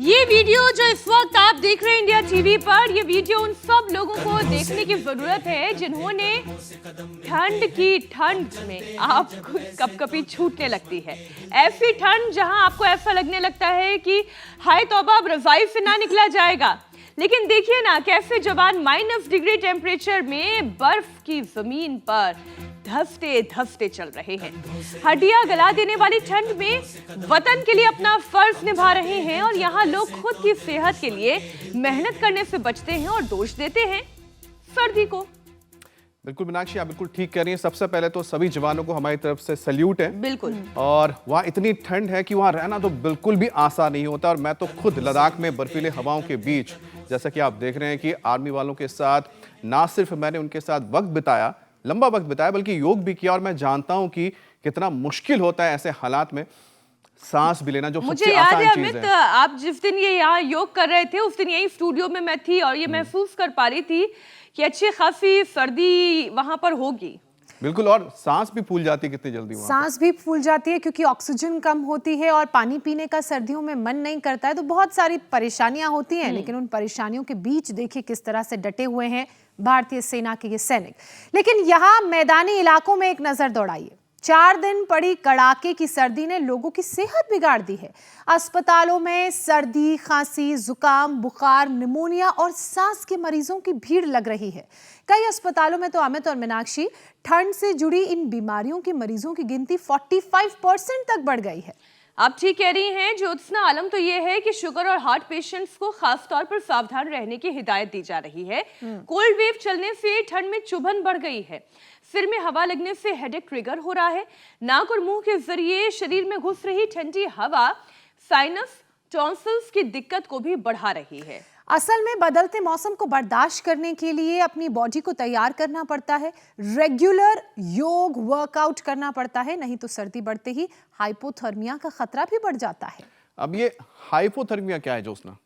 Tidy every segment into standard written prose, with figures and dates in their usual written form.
ये वीडियो जो इस वक्त आप देख रहे हैं इंडिया टीवी पर, ये वीडियो उन सब लोगों को देखने की जरूरत है जिन्होंने ठंड में आपको कपकपी छूटने लगती है। ऐसी ठंड जहां आपको ऐसा लगने लगता है कि हाय तौबा, अब रजाई से ना निकला जाएगा। लेकिन देखिए ना कैसे जवान -डिग्री टेम्परेचर में बर्फ की जमीन पर धंसते धंसते चल रहे हैं। हड्डियां गला देने वाली ठंड में वतन के लिए अपना फर्ज निभा रहे हैं और यहाँ लोग खुद की सेहत के लिए मेहनत करने से बचते हैं और दोष देते हैं सर्दी को। बिल्कुल मीनाक्षी, आप बिल्कुल ठीक कह रही हैं। सबसे पहले तो सभी जवानों को हमारी तरफ से सैल्यूट है। बिल्कुल। और वहाँ इतनी ठंड है कि वहाँ रहना तो बिल्कुल भी आसान नहीं होता। और मैं तो खुद लद्दाख में बर्फीले हवाओं के बीच, जैसा कि आप देख रहे हैं कि आर्मी वालों के साथ ना सिर्फ मैंने उनके साथ वक्त बिताया, लंबा वक्त बिताया, बल्कि योग भी किया। और मैं जानता हूं कि कितना मुश्किल होता है ऐसे हालात में सांस भी लेना, जो मुझे याद है अमित, आप जिस दिन ये यहाँ योग कर रहे थे उस दिन यही स्टूडियो में मैं थी और ये महसूस कर पा रही थी कि अच्छी खासी सर्दी वहां पर होगी। बिल्कुल। और सांस भी फूल जाती है कितनी जल्दी वहां। सांस भी फूल जाती है क्योंकि ऑक्सीजन कम होती है और पानी पीने का सर्दियों में मन नहीं करता है, तो बहुत सारी परेशानियां होती हैं। लेकिन उन परेशानियों के बीच देखिए किस तरह से डटे हुए हैं भारतीय सेना के ये सैनिक। लेकिन यहाँ मैदानी इलाकों में एक नजर दौड़ाइए। 4 दिन पड़ी कड़ाके की सर्दी ने लोगों की सेहत बिगाड़ दी है। अस्पतालों में सर्दी, खांसी, जुकाम, बुखार, निमोनिया और सांस के मरीजों की भीड़ लग रही है। कई अस्पतालों में तो अमित और मीनाक्षी, ठंड से जुड़ी इन बीमारियों के मरीजों की गिनती 45% तक बढ़ गई है। आप ठीक कह रही हैं ज्योत्सना। आलम तो ये है कि शुगर और हार्ट पेशेंट्स को खास तौर पर सावधान रहने की हिदायत दी जा रही है। कोल्ड वेव चलने से ठंड में चुभन बढ़ गई है। सिर में हवा लगने से हेडेक ट्रिगर हो रहा है। नाक और मुंह के जरिए शरीर में घुस रही ठंडी हवा साइनस, टॉन्सिल्स की दिक्कत को भी बढ़ा रही है। असल में बदलते मौसम को बर्दाश्त करने के लिए अपनी बॉडी को तैयार करना पड़ता है, रेगुलर योग वर्कआउट करना पड़ता है, नहीं तो सर्दी बढ़ते ही हाइपोथर्मिया का खतरा भी बढ़ जाता है। अब ये हाइपोथर्मिया क्या है ज्योत्सना?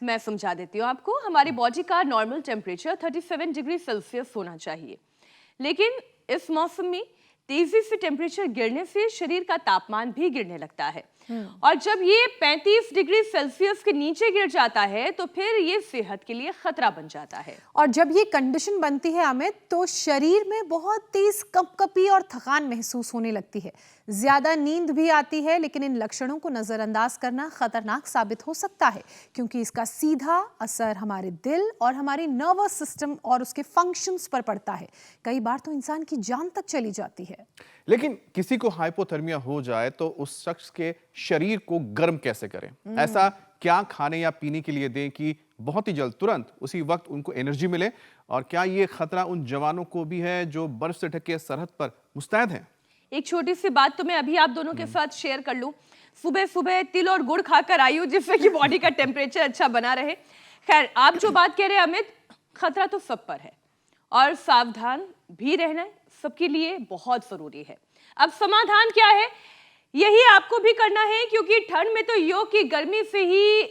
मैं समझा देती हूँ आपको। हमारी बॉडी का नॉर्मल टेम्परेचर 37 डिग्री सेल्सियस होना चाहिए, लेकिन इस मौसम में तेजी से टेम्परेचर गिरने से शरीर का तापमान भी गिरने लगता है। और जब ये 35 डिग्री सेल्सियस के नीचे गिर जाता है तो फिर ये सेहत के लिए खतरा बन जाता है। और जब ये कंडीशन बनती है अमित, तो शरीर में बहुत तेज कपकपी और थकान महसूस होने लगती है। ज्यादा नींद भी आती है। लेकिन इन लक्षणों को नजरअंदाज करना खतरनाक साबित हो सकता है, क्योंकि इसका सीधा असर हमारे दिल और हमारे नर्वस सिस्टम और उसके फंक्शंस पर पड़ता है। कई बार तो इंसान की जान तक चली जाती है। लेकिन किसी को हाइपोथर्मिया हो जाए तो उस शख्स के शरीर को गर्म कैसे करें? ऐसा क्या खाने या पीने के लिए दें कि बहुत ही जल्द, तुरंत उसी वक्त उनको एनर्जी मिले? और क्या ये खतरा उन जवानों को भी है जो बर्फ से ढके सरहद पर मुस्तैद हैं? एक छोटी सी बात तो मैं अभी आप दोनों के साथ शेयर कर लूं। सुबह सुबह तिल और गुड़ खाकर आई हूं, जिससे कि बॉडी का टेम्परेचर अच्छा बना रहे। खैर, आप जो बात कह रहे हैं अमित, खतरा तो सब पर है और सावधान भी रहना सबके लिए बहुत जरूरी है। अब समाधान क्या है? यही आपको भी करना है, क्योंकि ठंड में तो योग की गर्मी से ही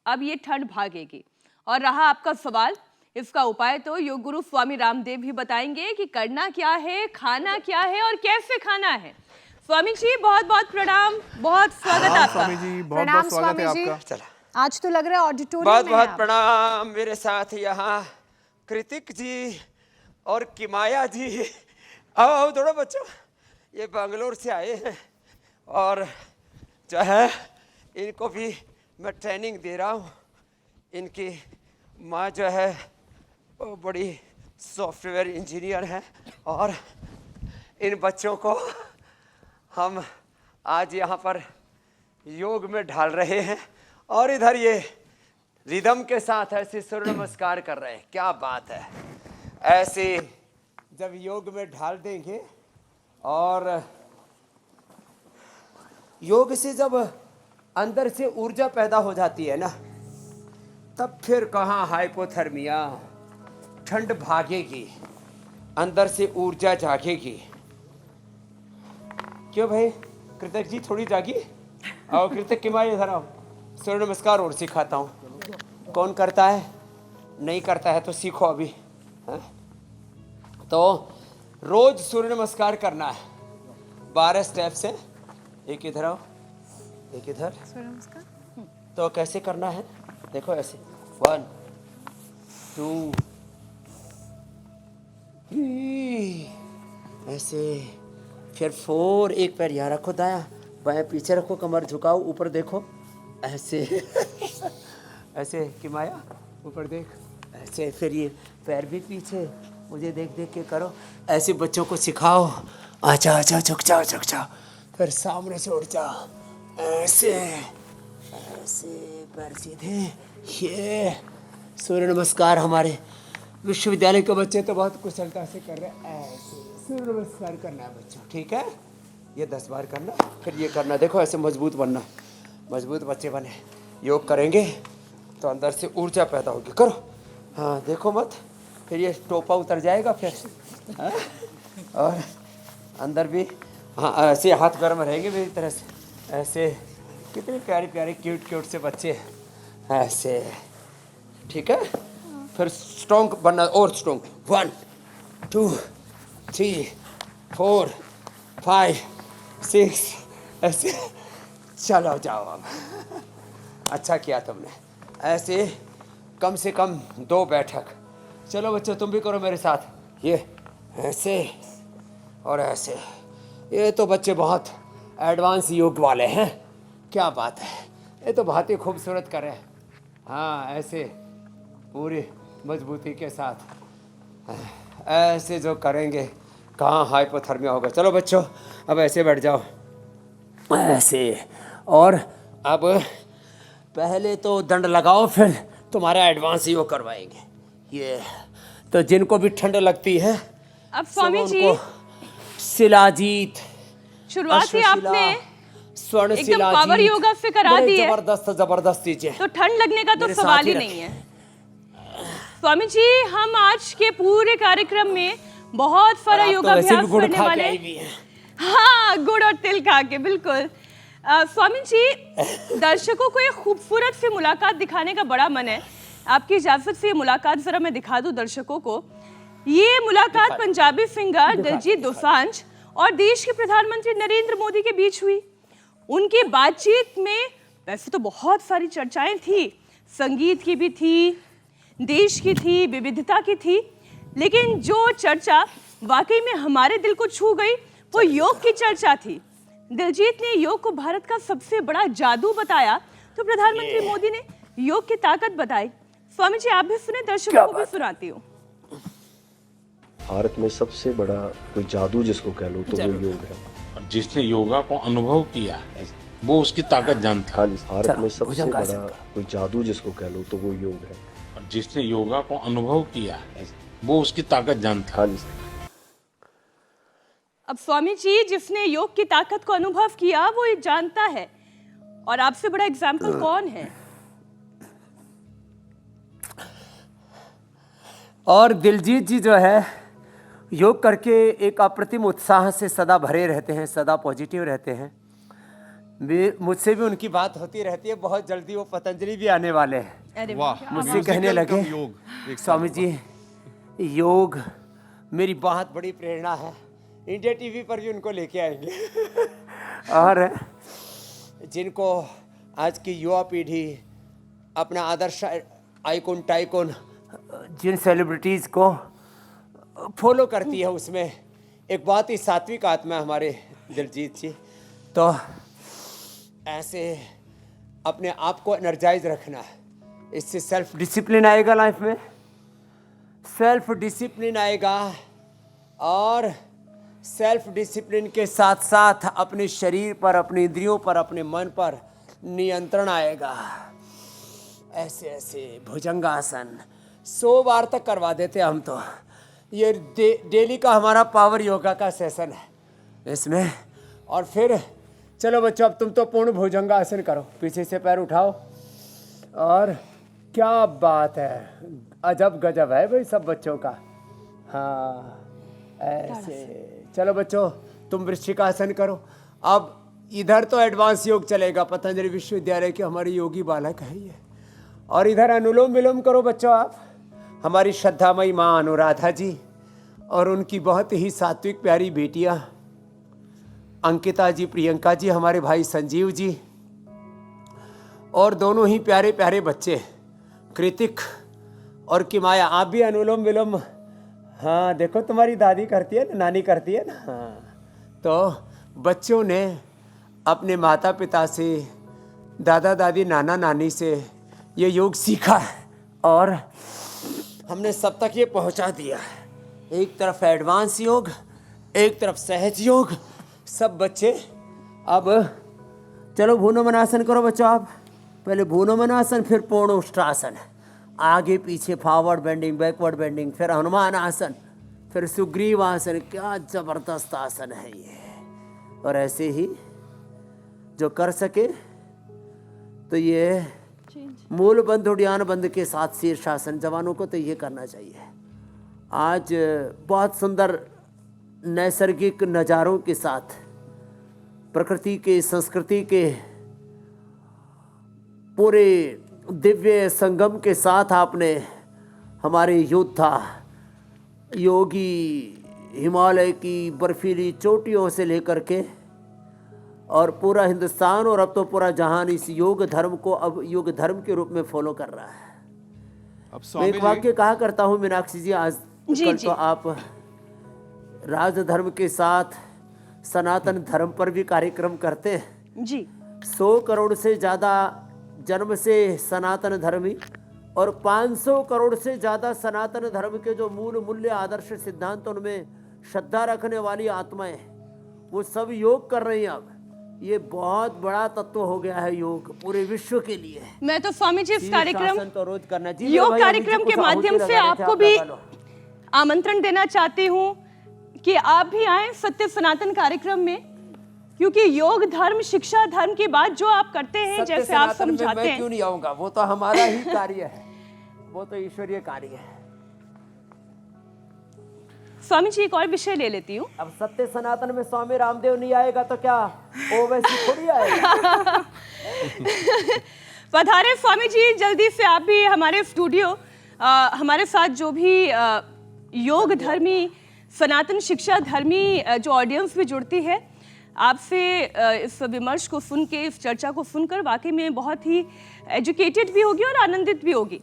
अब ये ठंड भागेगी। और रहा आपका सवाल, इसका उपाय तो योग गुरु स्वामी रामदेव भी बताएंगे कि करना क्या है, खाना क्या है और कैसे खाना है। स्वामी जी बहुत बहुत प्रणाम, बहुत स्वागत आपका। स्वामी जी बहुत बहुत स्वागत है आपका। चला, आज तो लग रहा है ऑडिटोरियम में। बहुत बहुत प्रणाम। मेरे साथ यहाँ कृतिक जी और किमाया जी। आओ दौड़ो बच्चों, ये बेंगलोर से आए हैं और जो है इनको भी मैं ट्रेनिंग दे रहा हूँ। इनकी माँ जो है वो बड़ी सॉफ्टवेयर इंजीनियर है और इन बच्चों को हम आज यहाँ पर योग में ढाल रहे हैं और इधर ये रिदम के साथ ऐसे सूर्य नमस्कार कर रहे हैं। क्या बात है! ऐसे जब योग में ढाल देंगे और योग से जब अंदर से ऊर्जा पैदा हो जाती है ना, तब फिर कहाँ हाइपोथर्मिया, ठंड भागेगी, अंदर से ऊर्जा जागेगी। क्यों भाई कृतक जी, थोड़ी जागी? आओ कृतक, किमाया इधर आओ, सूर्य नमस्कार और सिखाता हूँ। कौन करता है? नहीं करता है तो सीखो अभी। है? तो रोज सूर्य नमस्कार करना है 12 स्टेप से। एक इधर आओ, एक इधर। सूर्य नमस्कार। तो तो कैसे करना है, देखो ऐसे 1 2 3 ऐसे, फिर 4, एक पैर यहाँ रखो दाया, बाएं पीछे रखो, कमर झुकाओ, ऊपर देखो ऐसे ऐसे किमाया ऊपर देख ऐसे, फिर ये पैर भी पीछे, मुझे देख देख के करो ऐसे, बच्चों को सिखाओ। अच्छा अच्छा, झुक जाओ झुक जाओ, फिर सामने से उठ जाओ ऐसे ऐसे, पैर सीधे। ये सूर्य नमस्कार हमारे विश्वविद्यालय के बच्चे तो बहुत कुशलता से कर रहे हैं। ऐसे सूर्य नमस्कार करना है बच्चों, ठीक है? ये 10 बार करना, फिर ये करना, देखो ऐसे मजबूत बनना, मजबूत बच्चे बने। योग करेंगे तो अंदर से ऊर्जा पैदा होगी, करो। हाँ देखो मत, फिर ये टोपा उतर जाएगा फिर। हाँ? और अंदर भी हाँ ऐसे हाथ गर्म रहेंगे मेरी तरह से, ऐसे। कितने प्यारे प्यारे क्यूट क्यूट से बच्चे ऐसे, ठीक है? फिर स्ट्रॉन्ग बनना, और स्ट्रॉन्ग। 1 2 3 4 5 6 ऐसे। चलो जाओ अब। अच्छा किया तुमने, ऐसे कम से कम 2 बैठक। चलो बच्चों तुम भी करो मेरे साथ, ये ऐसे और ऐसे। ये तो बच्चे बहुत एडवांस योग वाले हैं, क्या बात है, ये तो बहुत ही खूबसूरत कर रहे हैं। हाँ ऐसे पूरी मजबूती के साथ ऐसे जो करेंगे, कहाँ हाइपोथर्मिया होगा। चलो बच्चों अब ऐसे बैठ जाओ ऐसे, और अब पहले तो दंड लगाओ, फिर तुम्हारा एडवांस योग करवाएंगे। ये तो जिनको भी ठंड लगती है अब स्वामी जी शिलाजीत, शुरुआत ही आपने स्वर्ण एकदम शिलाजीत, पावर योगा से करा बड़े दी है। जबरदस्त चीजें। तो ठंड लगने का तो मेरे साथ सवाल ही ही नहीं है। स्वामी जी हम आज के पूरे कार्यक्रम में बहुत सारा योगाभ्यास करने वाले हैं। हाँ गुड़ और तिल खा के, बिल्कुल। स्वामी जी दर्शकों को एक खूबसूरत सी मुलाकात दिखाने का बड़ा मन है, आपकी इजाजत से ये मुलाकात जरा मैं दिखा दूं दर्शकों को। ये मुलाकात पंजाबी सिंगर दिलजीत दोसांझ और देश के प्रधानमंत्री नरेंद्र मोदी के बीच हुई। उनकी बातचीत में वैसे तो बहुत सारी चर्चाएं थी, संगीत की भी थी, देश की थी, विविधता की थी, लेकिन जो चर्चा वाकई में हमारे दिल को छू गई वो योग की चर्चा थी। दिलजीत ने योग को भारत का सबसे बड़ा जादू बताया, तो प्रधानमंत्री मोदी ने योग की ताकत बताई। स्वामी जी आप भी सुने, दर्शकों को भी सुनाती हूँ। भारत में सबसे बड़ा कोई जादू जिसको कह लो तो वो योग है। और जिसने योगा को अनुभव किया है वो उसकी ताकत जानता हाँ है। जी, भारत में सबसे बड़ा कोई जादू जिसको कह लो तो वो योग है। और जिसने योगा को अनुभव किया है वो उसकी ताकत जानता है। हाँ जी। अब स्वामी जी जिसने योग की ताकत को अनुभव किया वो ये जानता है, और आपसे बड़ा एग्जाम्पल कौन है? और दिलजीत जी जो है योग करके एक अप्रतिम उत्साह से सदा भरे रहते हैं, सदा पॉजिटिव रहते हैं। मुझसे भी उनकी बात होती रहती है, बहुत जल्दी वो पतंजलि भी आने वाले हैं। अरे वाह, मुझसे कहने लगे योग स्वामी जी योग मेरी बहुत बड़ी प्रेरणा है, इंडिया टीवी पर भी उनको लेके आएंगे। और जिनको आज की युवा पीढ़ी अपना आदर्श आइकॉन टाइकॉन जिन सेलिब्रिटीज़ को फॉलो करती है, उसमें एक बहुत ही सात्विक आत्मा है हमारे दिलजीत जी। तो ऐसे अपने आप को एनर्जाइज रखना है, इससे सेल्फ डिसिप्लिन आएगा लाइफ में, सेल्फ डिसिप्लिन आएगा, और सेल्फ डिसिप्लिन के साथ साथ अपने शरीर पर, अपने इंद्रियों पर, अपने मन पर नियंत्रण आएगा। ऐसे ऐसे भुजंगासन 100 बार तक करवा देते हम तो। ये डेली का हमारा पावर योगा का सेशन है इसमें। और फिर चलो बच्चों अब तुम तो पूर्ण भुजंगासन करो, पीछे से पैर उठाओ, और क्या बात है, अजब गजब है भाई सब बच्चों का। हाँ ऐसे चलो बच्चों तुम वृश्चिकासन करो। अब इधर तो एडवांस योग चलेगा, पतंजलि विश्वविद्यालय के हमारे योगी बालक है ये। और इधर अनुलोम विलोम करो बच्चों आप, हमारी श्रद्धामयी माँ अनुराधा जी और उनकी बहुत ही सात्विक प्यारी बेटियाँ अंकिता जी, प्रियंका जी, हमारे भाई संजीव जी, और दोनों ही प्यारे प्यारे बच्चे कृतिक और किमाया। आप भी अनुलोम विलोम, हाँ देखो तुम्हारी दादी करती है ना, नानी करती है ना। हाँ तो बच्चों ने अपने माता पिता से, दादा दादी, नाना नानी से ये योग सीखा है और हमने सब तक ये पहुंचा दिया है। एक तरफ एडवांस योग, एक तरफ सहज योग। सब बच्चे अब चलो भूनो मनासन करो बच्चों। आप पहले भूनो मनासन, फिर पूर्ण उष्ट्रासन, आगे पीछे फॉरवर्ड बेंडिंग, बैकवर्ड बेंडिंग, फिर हनुमान आसन, फिर सुग्रीव आसन। क्या जबरदस्त आसन है ये। और ऐसे ही जो कर सके तो ये मूल बंध उड़ियान बंध के साथ शीर्षासन, जवानों को तो ये करना चाहिए। आज बहुत सुंदर नैसर्गिक नज़ारों के साथ, प्रकृति के, संस्कृति के पूरे दिव्य संगम के साथ आपने हमारे योद्धा योगी हिमालय की बर्फीली चोटियों से लेकर के और पूरा हिंदुस्तान और अब तो पूरा जहान इस योग धर्म को अब योग धर्म के रूप में फॉलो कर रहा है। अब मैं स्वामी एक जी, वाक्य कहा करता हूँ मीनाक्षी जी, आज जी, कल जी। तो आप राजधर्म के साथ सनातन धर्म पर भी कार्यक्रम करते हैं। जी 100 करोड़ से ज़्यादा जन्म से सनातन धर्मी और 500 करोड़ से ज़्यादा सनातन धर्म के जो मूल मूल्य, आदर्श, सिद्धांत, उनमें श्रद्धा रखने वाली आत्माएं, वो सब योग कर रही हैं। अब ये बहुत बड़ा तत्व हो गया है योग पूरे विश्व के लिए। मैं तो स्वामी जी इस कार्यक्रम, शीर्षासन तो रोज करना चाहिए। योग भाई, कार्यक्रम अभी के कुछ माध्यम आहुति से लगा रहे थे, आपको आप भी लगा लो। आमंत्रण देना चाहती हूँ कि आप भी आए सत्य सनातन कार्यक्रम में, क्योंकि योग धर्म, शिक्षा धर्म की बात जो आप करते हैं, सत्य जैसे आप सनातन में समझाते मैं हैं, क्यों नहीं आऊंगा? वो तो हमारा ही कार्य है, वो तो ईश्वरीय कार्य है। स्वामी जी एक और विषय ले लेती हूँ। अब सत्य सनातन में स्वामी रामदेव नहीं आएगा तो क्या ओवैसी थोड़ी आएगा? पधारे स्वामी जी, जल्दी से आप भी हमारे स्टूडियो, हमारे साथ जो भी योग धर्मी, सनातन शिक्षा धर्मी जो ऑडियंस भी जुड़ती है, आपसे इस विमर्श को सुन के, इस चर्चा को सुनकर वाकई में बहुत ही एजुकेटेड भी होगी और आनंदित भी होगी।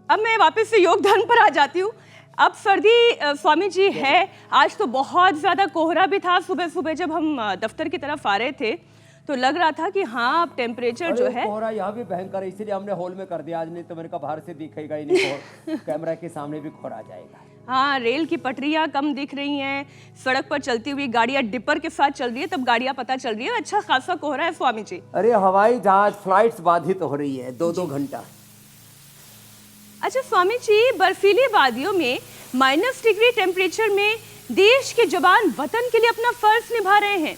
अब मैं वापस से योग धर्म पर आ जाती हूँ। अब सर्दी स्वामी जी है, आज तो बहुत ज़्यादा कोहरा भी था। सुबह सुबह जब हम दफ्तर की तरफ आ रहे थे तो लग रहा था कि हाँ अब टेम्परेचर जो है, कोहरा यहाँ भी भयंकर है, इसीलिए हमने हॉल में कर दिया आज, नहीं तो मेरे को बाहर से दिखेगा ही नहीं, कैमरा के सामने भी कोहरा जाएगा। हाँ रेल की पटरियाँ कम दिख रही हैं, सड़क पर चलती हुई गाड़ियाँ डिपर के साथ चल रही है, तब गाड़ियाँ पता चल रही है। अच्छा खासा कोहरा है स्वामी जी। अरे हवाई जहाज फ्लाइट्स बाधित हो रही है 2-2 घंटा। अच्छा स्वामी जी, बर्फीली वादियों में -डिग्री टेम्परेचर में देश के जवान वतन के लिए अपना फर्ज निभा रहे हैं।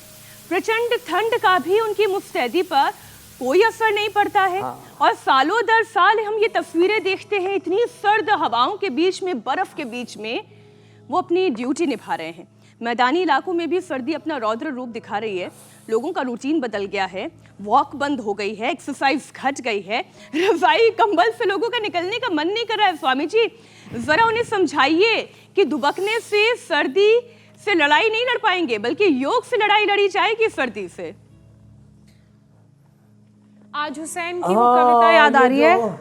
प्रचंड ठंड का भी उनकी मुस्तैदी पर कोई असर नहीं पड़ता है। और सालों दर साल हम ये तस्वीरें देखते हैं, इतनी सर्द हवाओं के बीच में, बर्फ के बीच में वो अपनी ड्यूटी निभा रहे हैं। मैदानी इलाकों में भी सर्दी अपना रौद्र रूप दिखा रही है। लोगों का रूटीन बदल गया है, वॉक बंद हो गई है, एक्सरसाइज घट गई है, रजाई कंबल से लोगों का निकलने का मन नहीं कर रहा है। स्वामी जी जरा उन्हें समझाइए कि दुबकने से, सर्दी से लड़ाई नहीं लड़ पाएंगे, बल्कि योग से लड़ाई लड़ी जाएगी सर्दी से। आज हुसैन की वो कविता याद आ रही है,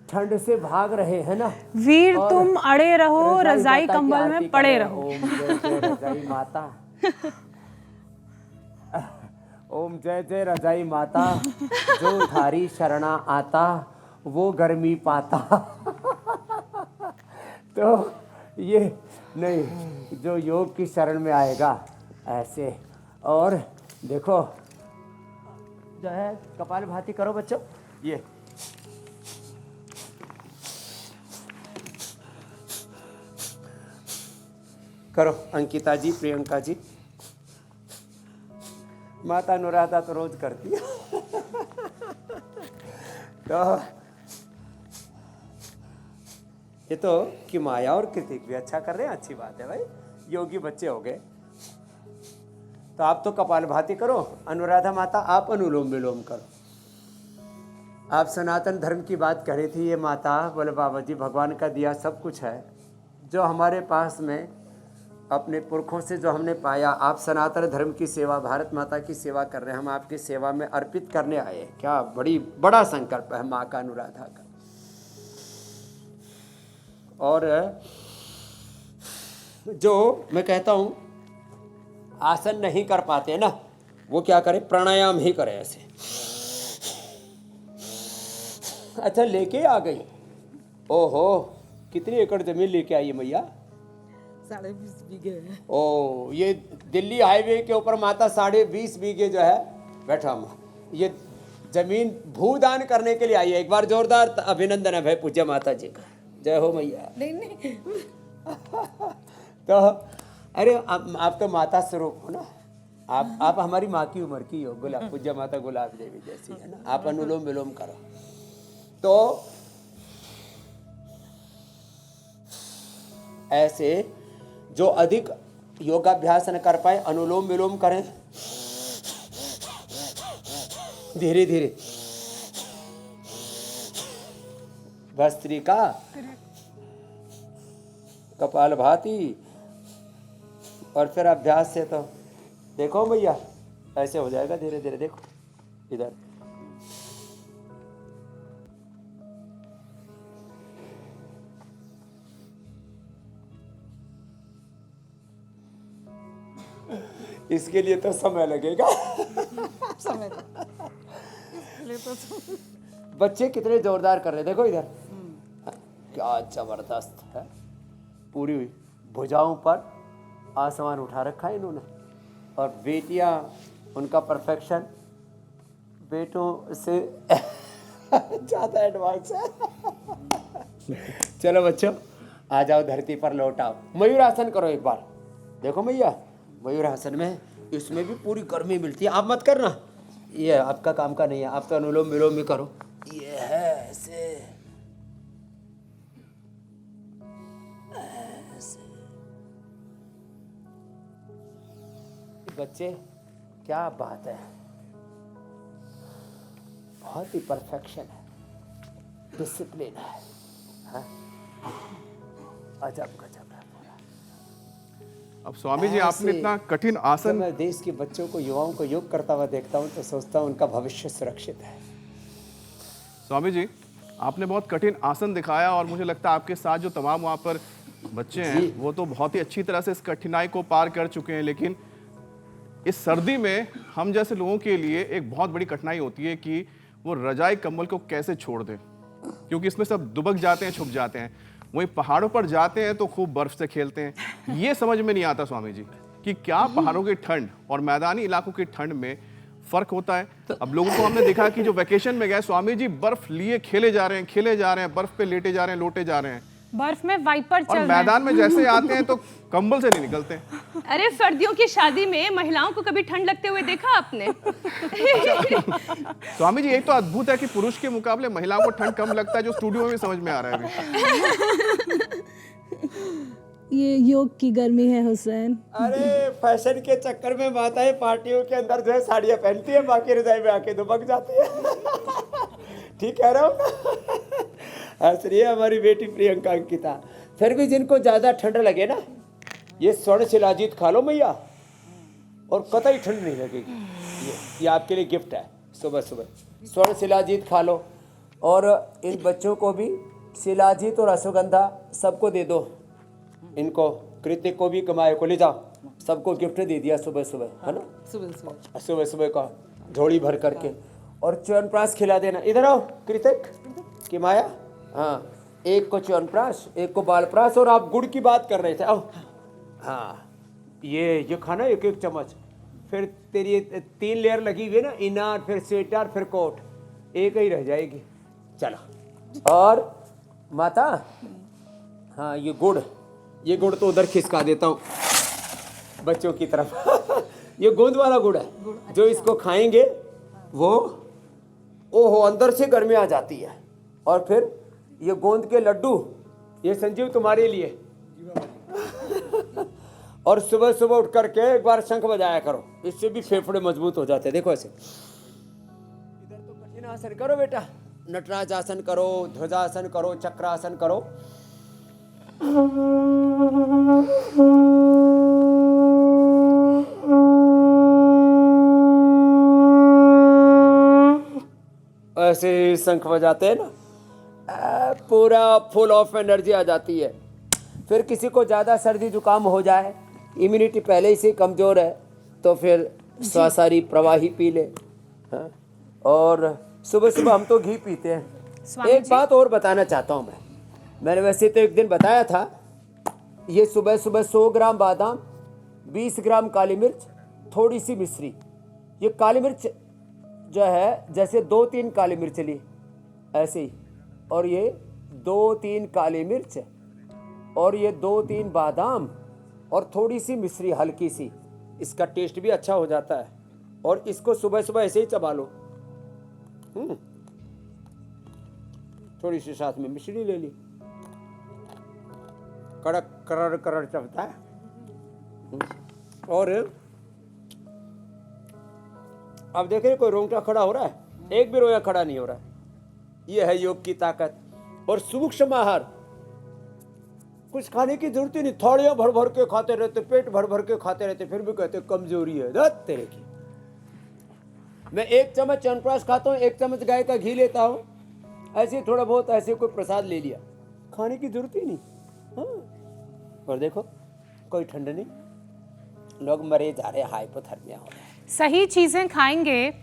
ठंड से भाग रहे हैं ना, वीर तुम अड़े रहो, रजाई माता की कंबल आरती में कर पड़े रहे हैं। रहो। ओम जय जय रजाई माता, ओम जय जय रजाई माता, जो थारी शरणा आता वो गर्मी पाता। तो ये नहीं, जो योग की शरण में आएगा ऐसे। और देखो जो है कपाल भाती करो बच्चों, ये करो अंकिता जी, प्रियंका जी। माता अनुराधा तो रोज करती है। तो ये तो कि माया और कृतिक भी अच्छा कर रहे हैं, अच्छी बात है भाई, योगी बच्चे हो गए। तो आप तो कपालभाति करो, अनुराधा माता आप अनुलोम विलोम करो। आप सनातन धर्म की बात कर रही थी, ये माता बोले बाबा जी भगवान का दिया सब कुछ है, जो हमारे पास में अपने पुरखों से जो हमने पाया, आप सनातन धर्म की सेवा, भारत माता की सेवा कर रहे हैं, हम आपकी सेवा में अर्पित करने आए हैं। क्या बड़ा संकल्प है माँ का, अनुराधा का। और जो मैं कहता हूँ आसन नहीं कर पाते ना, वो क्या करें, प्राणायाम ही करें ऐसे। अच्छा, लेके आ गई। ओहो, कितनी एकड़ जमीन लेके आई है मैया? 20.5 बीघे है। ओ, ये दिल्ली हाईवे के ऊपर माता 20.5 बीघे जो है, बैठा ये जमीन भूदान करने के लिए आई है। एक बार जोरदार अभिनंदन है भाई पूज्य माता जी का। जय हो मैया। नहीं तो अरे आप तो माता स्वरूप हो ना, आप हमारी माँ की उम्र की हो। गुलाब पूज्य माता गुलाब देवी जैसी है ना। आप अनुलोम विलोम करो तो ऐसे जो अधिक योगाभ्यास न कर पाए, अनुलोम विलोम करें धीरे धीरे। भस्त्रिका, कपालभाति, और फिर अभ्यास से तो देखो भैया ऐसे हो जाएगा धीरे धीरे। देखो इधर इसके लिए तो समय लगेगा। समय इसलिए तो बच्चे कितने जोरदार कर रहे हैं, देखो इधर क्या जबरदस्त है। पूरी भुजाओं पर आसमान उठा रखा है इन्होंने। और बेटियां, उनका परफेक्शन बेटों से ज़्यादा एडवांस है। चलो बच्चों, आ जाओ धरती पर लौट आओ। मयूरासन करो एक बार। देखो भैया, मयूरासन में इसमें भी पूरी गर्मी मिलती है। आप मत करना, ये आपका काम का नहीं है। आप तो अनुलोम विलोम भी करो। ये है ऐसे बच्चे, क्या बात है, बहुत ही परफेक्शन है, डिसिप्लिन है, हाँ? अजब गजब है पूरा। अब स्वामी जी, आपने इतना कठिन जब आसन, मैं देश के बच्चों को, युवाओं को योग करता हुआ देखता हूँ तो सोचता हूँ उनका भविष्य सुरक्षित है। स्वामी जी आपने बहुत कठिन आसन दिखाया और मुझे लगता है आपके साथ जो तमाम वहाँ पर बच्चे हैं वो तो बहुत ही अच्छी तरह से इस कठिनाई को पार कर चुके हैं। लेकिन इस सर्दी में हम जैसे लोगों के लिए एक बहुत बड़ी कठिनाई होती है कि वो रजाई कंबल को कैसे छोड़ दें, क्योंकि इसमें सब दुबक जाते हैं, छुप जाते हैं। वहीं पहाड़ों पर जाते हैं तो खूब बर्फ से खेलते हैं। ये समझ में नहीं आता स्वामी जी कि क्या पहाड़ों की ठंड और मैदानी इलाकों की ठंड में फर्क होता है। अब लोगों को हमने देखा कि जो वेकेशन में गए स्वामी जी बर्फ लिए खेले जा रहे हैं, बर्फ पे लेटे जा रहे हैं, लोटे जा रहे हैं, बर्फ में वाइपर चल और रहे हैं। मैदान में जैसे आते हैं तो कंबल से नहीं निकलते। अरे सर्दियों की शादी में महिलाओं को कभी ठंड लगते हुए देखा आपने? स्वामी जी एक तो अद्भुत है कि पुरुष के मुकाबले महिलाओं को ठंड कम लगता है, जो स्टूडियो में भी समझ में आ रहा है अभी। ये योग की गर्मी है हुसैन। अरे फैशन के चक्कर में माताएं पार्टियों के अंदर जो है साड़ियाँ पहनती है, बाकी रजाई में आके दुबक जाती है। ठीक कह रहा हूँ। हंस रही है हमारी बेटी प्रियंका अंकिता। फिर भी जिनको ज्यादा ठंड लगे ना, ये स्वर्ण शिलाजीत खा लो मैया, और कतई ठंड नहीं लगेगी। ये आपके लिए गिफ्ट है। सुबह सुबह स्वर्ण शिलाजीत खा लो, और इन बच्चों को भी शिलाजीत और अश्वगंधा सबको दे दो। इनको कृतिक को भी, कमाए को ले जाओ, सबको गिफ्ट दे दिया सुबह सुबह, है ना। सुबह सुबह का झोली भर करके, और च्यवनप्राश खिला देना। इधर आओ कृतिक की माया। हाँ, एक को च्यवनप्राश, एक को बालप्राश, और आप गुड़ की बात कर रहे थे। आओ, हाँ, ये खाना एक एक चम्मच। फिर तेरी 3 लेयर लगी हुई है ना, इनार, फिर स्वेटर, फिर कोट, एक ही रह जाएगी। चलो, और माता, हाँ ये गुड़ तो उधर खिसका देता हूँ बच्चों की तरफ। ये गोंद वाला गुड़ है, जो इसको खाएंगे वो ओहो अंदर से गर्मी आ जाती है। और फिर ये गोंद के लड्डू, ये संजीव तुम्हारे लिए। और सुबह सुबह उठ करके एक बार शंख बजाया करो, इससे भी फेफड़े मजबूत हो जाते हैं। देखो ऐसे। इधर तो कठिन आसन करो बेटा, नटराज आसन करो, ध्वजासन करो, चक्रासन करो। ऐसे ही शंख बजाते हैं ना, पूरा फुल ऑफ एनर्जी आ जाती है। फिर किसी को ज़्यादा सर्दी जुकाम हो जाए, इम्यूनिटी पहले ही से कमज़ोर है, तो फिर स्वासारी प्रवाही पी ले। हाँ? और सुबह सुबह हम तो घी पीते हैं। एक बात और बताना चाहता हूँ मैंने वैसे तो एक दिन बताया था, ये सुबह सुबह 100 ग्राम बादाम, 20 ग्राम काली मिर्च, थोड़ी सी मिश्री। ये काली मिर्च जो है जैसे 2-3 काली मिर्च ली ऐसे ही, और ये 2-3 काली मिर्च, और ये 2-3 बादाम, और थोड़ी सी मिश्री हल्की सी, इसका टेस्ट भी अच्छा हो जाता है। और इसको सुबह सुबह ऐसे ही चबा लो। थोड़ी सी साथ में मिश्री ले ली, कड़क करड़ करड़ चबता है। और अब देख रहे कोई रोंगटा खड़ा हो रहा है, एक भी रोया खड़ा नहीं हो रहा है। ये है योग की ताकत। और सूक्ष्म आहार, कुछ खाने की जरूरत ही नहीं, थोड़ियां भर भर के खाते रहते, पेट भर भर के खाते रहते, फिर भी कहते कमजोरी है। धत तेरे की। मैं 1 चम्मच च्यवनप्राश खाता हूँ, 1 चम्मच गाय का घी लेता हूँ, ऐसे थोड़ा बहुत ऐसे कोई प्रसाद ले लिया, खाने की जरूरत ही नहीं। हाँ। और देखो कोई ठंड नहीं, लोग मरे जा रहे, हाइपोथर्मिया हो रहा है। सही चीजें खाएंगे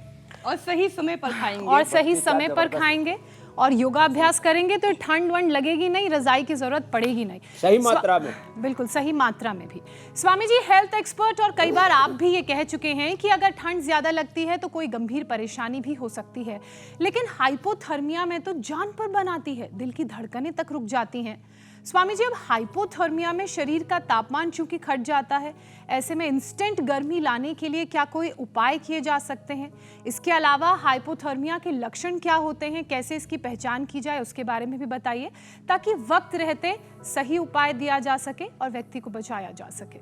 और सही समय पर खाएंगे, और सही समय पर खाएंगे और योगाभ्यास करेंगे तो ठंड वंड लगेगी नहीं, रजाई की जरूरत पड़ेगी नहीं, सही मात्रा में। बिल्कुल सही मात्रा में भी। स्वामी जी हेल्थ एक्सपर्ट, और कई बार आप भी ये कह चुके हैं कि अगर ठंड ज्यादा लगती है तो कोई गंभीर परेशानी भी हो सकती है, लेकिन हाइपोथर्मिया में तो जान पर बनाती है, दिल की धड़कनें तक रुक जाती हैं। स्वामी जी, अब हाइपोथर्मिया में शरीर का तापमान चूंकि घट जाता है, ऐसे में इंस्टेंट गर्मी लाने के लिए क्या कोई उपाय किए जा सकते हैं? इसके अलावा हाइपोथर्मिया के लक्षण क्या होते हैं, कैसे इसकी पहचान की जाए, उसके बारे में भी बताइए, ताकि वक्त रहते सही उपाय दिया जा सके और व्यक्ति को बचाया जा सके।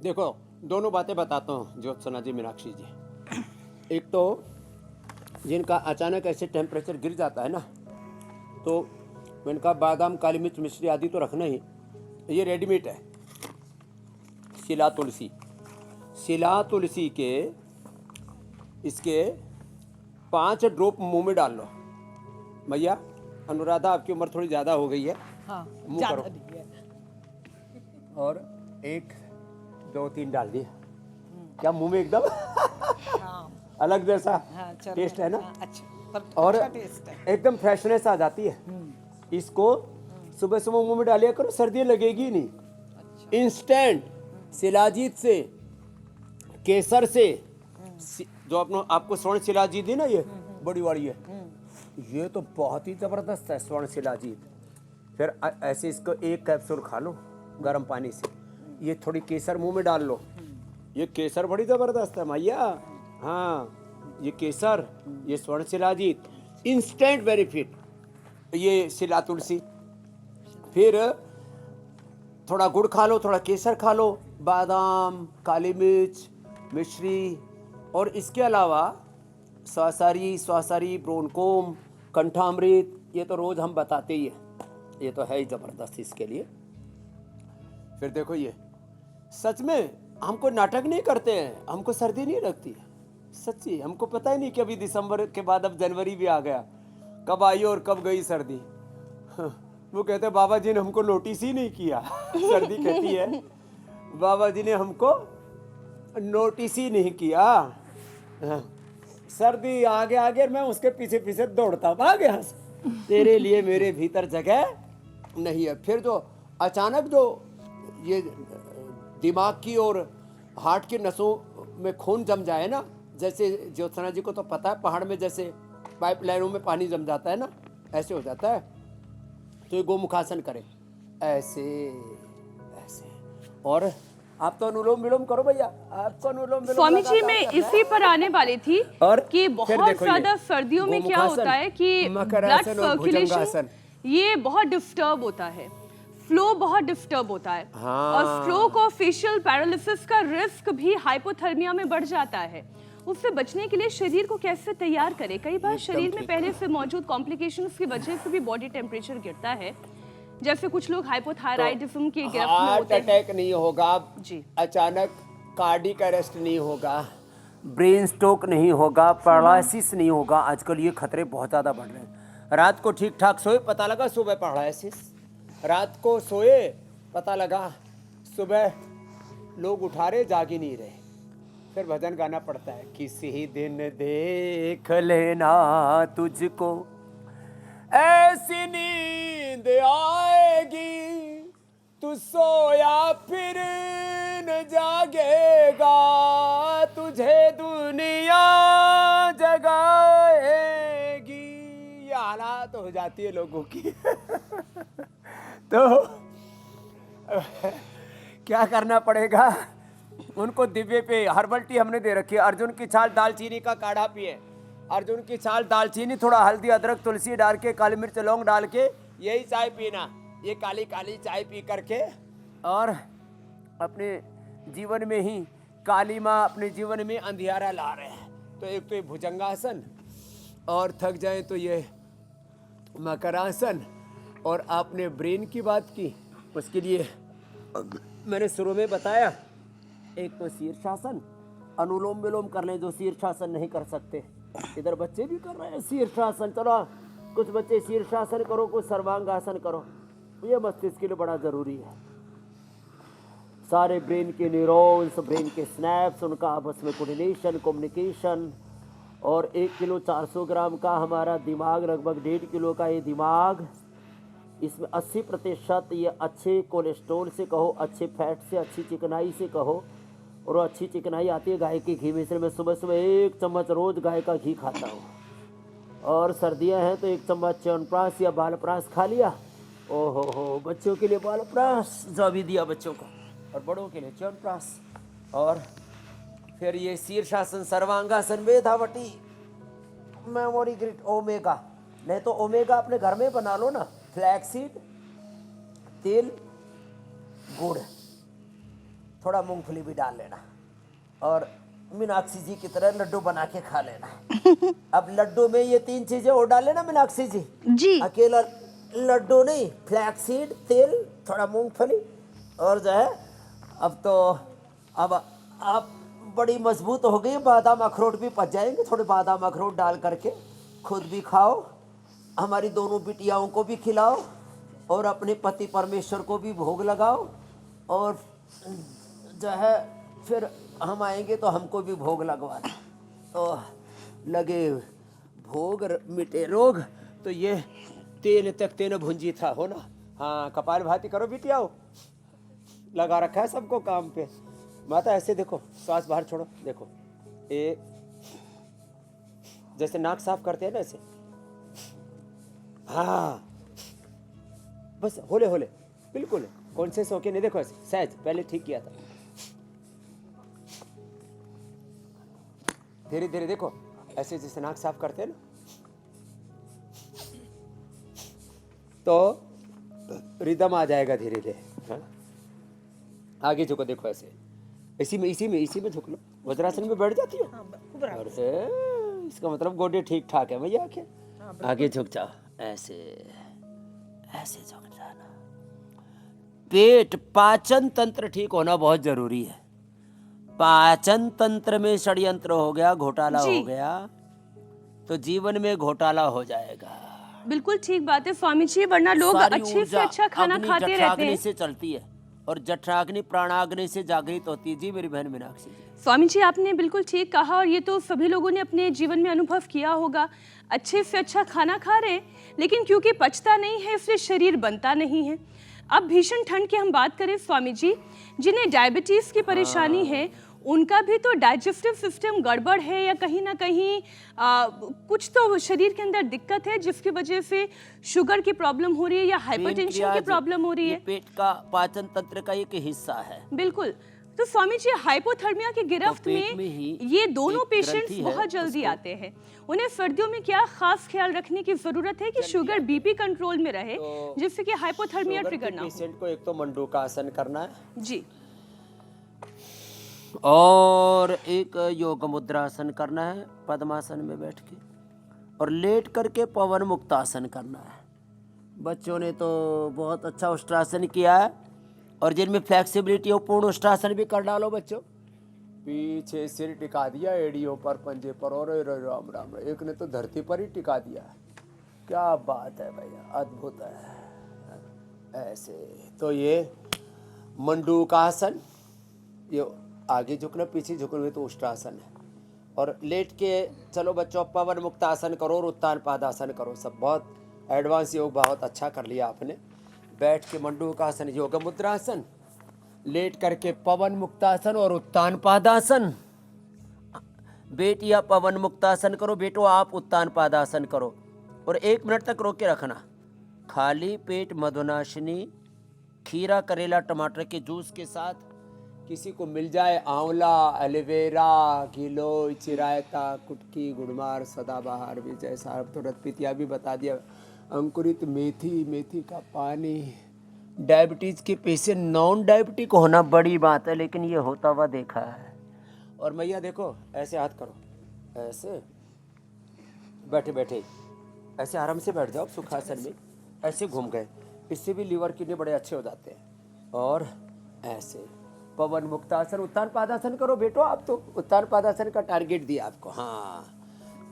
देखो, दोनों बातें बताता हूँ ज्योत्सना जी, मीनाक्षी जी। एक तो जिनका अचानक ऐसे टेम्परेचर गिर जाता है ना, तो इनका बादाम, काली मिर्च, मिश्री आदि तो रखना ही। ये रेडीमेड है, शिला तुलसी। शिला तुलसी के इसके 5 ड्रॉप मुंह में डाल लो। भैया अनुराधा, आपकी उम्र थोड़ी ज़्यादा हो गई है, हाँ, मुंह करो। और 1, 2, 3 डाल दिए। क्या मुंह में एकदम अलग जैसा टेस्ट है ना? और एकदम फ्रेशनेस आ जाती है। इसको सुबह सुबह मुंह में डालिया करो, सर्दी लगेगी नहीं। इंस्टेंट शिलाजीत से, केसर से, जो आपको स्वर्ण शिलाजीत दी ना, ये बड़ी वाली है, ये तो बहुत ही जबरदस्त है स्वर्ण शिलाजीत। फिर ऐसे इसको 1 कैप्सूल खा लो गर्म पानी से, ये थोड़ी केसर मुंह में डाल लो। ये केसर बड़ी जबरदस्त है भैया। हाँ, ये केसर, ये स्वर्ण शिलाजीत, इंस्टेंट बेनिफिट। ये शिला तुलसी, फिर थोड़ा गुड़ खा लो, थोड़ा केसर खा लो, बादाम, काली मिर्च, मिश्री, और इसके अलावा स्वासारी, ब्रोनकोम, कंठामृत, ये तो रोज हम बताते ही हैं, ये तो है ही जबरदस्त इसके लिए। फिर देखो, ये सच में हमको नाटक नहीं करते हैं, हमको सर्दी नहीं लगती है, सच्ची। हमको पता ही नहीं कि अभी दिसंबर के बाद अब जनवरी भी आ गया, कब आई और कब गई सर्दी। वो कहते हैं बाबा जी ने हमको नोटिस ही नहीं किया। सर्दी कहती है बाबा जी ने हमको नोटिस ही नहीं किया। सर्दी आगे आगे, मैं उसके पीछे पीछे दौड़ता भाग यहाँ से, तेरे लिए मेरे भीतर जगह नहीं है। फिर जो अचानक जो ये दिमाग की और हार्ट की नसों में खून जम जाए ना, जैसे ज्योत्सना जी को तो पता है, पहाड़ में जैसे पाइपलाइनों में पानी जम जाता है ना, ऐसे हो जाता है। तो ये गोमुखासन करें, ऐसे ऐसे। और आप तो अनुलोम विलोम करो भैया, आपको अनुलोम विलोम। स्वामी जी, मैं इसी पर आने वाली थी और कि बहुत ज्यादा सर्दियों में क्या होता है कि ब्लड सर्कुलेशन ये बहुत डिस्टर्ब होता है, फ्लो बहुत डिस्टर्ब होता है। हाँ। और स्ट्रोक और फेशियल पैरालिसिस का रिस्क भी हाइपोथर्मिया में बढ़ जाता है। उससे बचने के लिए शरीर को कैसे तैयार करें? कई बार शरीर में पहले से मौजूद कॉम्प्लिकेशंस की वजह से भी बॉडी टेम्परेचर गिरता है, जैसे कुछ लोग हाइपोथायराइडिज्म की गिरफ्त में होते हैं। हार्ट अटैक नहीं होगा जी, अचानक, कार्डिक अरेस्ट नहीं होगा, ब्रेन स्ट्रोक नहीं होगा, पैरालिसिस नहीं होगा। आजकल ये खतरे बहुत ज़्यादा बढ़ रहे हैं। रात को ठीक ठाक सोए, पता लगा सुबह पैरालिसिस। रात को सोए, पता लगा सुबह लोग उठा रहे, जाग ही नहीं रहे। फिर भजन गाना पड़ता है, किसी दिन देख लेना तुझको ऐसी नींद आएगी, तू सोया फिर न जागेगा, तुझे दुनिया जगाएगी। ये हालात हो जाती है लोगों की। तो क्या करना पड़ेगा उनको? दिव्य पे हर्बल टी हमने दे रखी है। अर्जुन की छाल दालचीनी का काढ़ा पिए। अर्जुन की छाल दालचीनी, थोड़ा हल्दी अदरक तुलसी डाल के, काली मिर्च लौंग डाल के यही चाय पीना। ये काली काली चाय पी करके और अपने जीवन में ही काली माँ अपने जीवन में अंधियारा ला रहे हैं। तो एक तो ये भुजंगासन, और थक जाए तो ये मकरासन। और आपने ब्रेन की बात की, उसके लिए मैंने शुरू में बताया, एक तो शीर्षासन, अनुलोम विलोम कर लें जो शीर्षासन नहीं कर सकते। इधर बच्चे भी कर रहे हैं शीर्षासन। चलो कुछ बच्चे शीर्षासन करो, कुछ सर्वांगासन करो। ये मस्तिष्क के लिए बड़ा जरूरी है। सारे ब्रेन के न्यूरॉन्स, ब्रेन के स्नैप्स, उनका आपस में कोऑर्डिनेशन, कम्युनिकेशन। और 1 किलो 400 ग्राम का हमारा दिमाग, लगभग 1.5 किलो का ये दिमाग, इसमें 80% ये अच्छे कोलेस्ट्रॉल से कहो, अच्छे फैट से, अच्छी चिकनाई से कहो। और अच्छी चिकनाई आती है गाय के घी में। इसलिए मैं सुबह सुबह 1 चम्मच रोज गाय का घी खाता हूँ। और सर्दियाँ हैं तो 1 चम्मच च्यवनप्राश या बालप्राश खा लिया। ओहो हो, बच्चों के लिए बालप्राश जो भी दिया बच्चों को, और बड़ों के लिए च्यवनप्राश। और फिर ये शीर्षासन, सर्वांगासन, वेधावटी, मेमोरी ग्रिड, ओमेगा। नहीं तो ओमेगा अपने घर में बना लो ना। फ्लैक्सीड तेल, गुड़, थोड़ा मूंगफली भी डाल लेना, और मीनाक्षी जी की तरह लड्डू बना के खा लेना। अब लड्डू में ये 3 चीजें और डाल लेना मीनाक्षी जी। जी अकेला लड्डू नहीं, फ्लैक्सीड तेल, थोड़ा मूंगफली, और जो है अब तो अब आप बड़ी मजबूत हो गई। बादाम अखरोट भी पच जाएंगे। थोड़े बादाम अखरोट डाल करके खुद भी खाओ, हमारी दोनों बिटियाओं को भी खिलाओ, और अपने पति परमेश्वर को भी भोग लगाओ। और जो है फिर हम आएंगे तो हमको भी भोग लगवाना। तो लगे भोग मिटे रोग। तो ये तेन तक तेन भुंजी था हो ना। हाँ, कपाल भाती करो बिटियाओ, लगा रखा है सबको काम पे। माता ऐसे देखो, सांस बाहर छोड़ो, देखो ये जैसे नाक साफ करते हैं ना, ऐसे। हाँ, बस होले होले, बिल्कुल कॉन्शियस होके नहीं, देखो ऐसे सहज, पहले ठीक किया था। धीरे धीरे देखो, ऐसे जैसे नाक साफ करते हैं ना, तो रिदम आ जाएगा धीरे धीरे। हाँ? आगे झुको, देखो ऐसे, इसी में झुक लो। वज्रासन में बैठ जाती हो। और इसका मतलब गोडे ठीक ठाक है भैया। आके आगे झुक जाओ, ऐसे ऐसे झुक जाना। पेट, पाचन तंत्र ठीक होना बहुत जरूरी है। पाचन तंत्र में षड्यंत्र हो गया, घोटाला हो गया, तो जीवन में घोटाला हो जाएगा। बिल्कुल ठीक बात है स्वामी जी, वरना लोग अच्छे से अच्छा खाना खाते रहते हैं। से चलती है, और जठराग्नि प्राणाग्नि से जागृत होती है। जी मेरी बहन मीनाक्षी जी। स्वामी जी आपने बिल्कुल ठीक कहा, और ये तो सभी लोगों ने अपने जीवन में अनुभव किया होगा। अच्छे से अच्छा खाना खा रहे हैं, लेकिन क्योंकि पचता नहीं है इसलिए शरीर बनता नहीं है। अब भीषण ठंड की हम बात करें स्वामी जी, जिन्हें डायबिटीज की परेशानी है, उनका भी तो डाइजेस्टिव सिस्टम गड़बड़ है, या कहीं ना कहीं कुछ तो शरीर के अंदर दिक्कत है, जिसकी वजह से शुगर की प्रॉब्लम हो रही है या हाइपरटेंशन की प्रॉब्लम हो रही है। पेट का पाचन तंत्र का एक हिस्सा है। बिल्कुल। तो स्वामी जी, हाइपोथर्मिया की गिरफ्त में ये दोनों पेशेंट्स बहुत जल्दी आते हैं। उन्हें सर्दियों में क्या खास ख्याल रखने की जरूरत है कि शुगर बीपी कंट्रोल में रहे, जिससे कि हाइपोथर्मिया ट्रिगर ना हो? पेशेंट को एक तो मंडूकासन करना है जी, और एक योग मुद्रासन करना है पद्मासन में बैठ के, और लेट करके पवन मुक्तासन करना है। बच्चों ने तो बहुत अच्छा उष्ट्रासन किया है, और जिनमें फ्लेक्सिबिलिटी हो पूर्ण उष्ट्रासन भी कर डालो बच्चों। पीछे सिर टिका दिया एड़ियों पर, पंजे पर, और राम राम, एक ने तो धरती पर ही टिका दिया। क्या बात है भैया, अद्भुत है। ऐसे तो ये मंडूकासन, ये आगे झुकना पीछे झुकना हुए तो उष्ट्रासन है। और लेट के चलो बच्चों पवन मुक्तासन करो और उत्तान पादासन करो। सब बहुत एडवांस योग बहुत अच्छा कर लिया आपने। बैठ के मंडूकासन योग मुद्रासन, लेट करके पवन मुक्तासन और उत्तान पादासन। बेटिया पवन मुक्तासन करो, बेटो आप उत्तान पादासन करो और 1 मिनट तक रोक के रखना। खाली पेट मधुनाशिनी खीरा करेला टमाटर के जूस के साथ, किसी को मिल जाए आंवला, एलोवेरा, गिलोय, चिरायता, कुटकी, गुड़मार, सदाबहार, विजय साहब तो रतपितिया भी बता दिया, अंकुरित मेथी, मेथी का पानी। डायबिटीज़ के पेशेंट नॉन डायबिटिक होना बड़ी बात है, लेकिन ये होता हुआ देखा है। और मैया देखो ऐसे हाथ करो, ऐसे बैठे बैठे ऐसे आराम से बैठ जाओ सुखासन में, ऐसे घूम गए, इससे भी लीवर किडनी बड़े अच्छे हो जाते हैं। और ऐसे पवन मुक्तासन उत्तान पादासन करो बेटो, आप तो उत्तान पादासन का टारगेट दिया आपको। हाँ,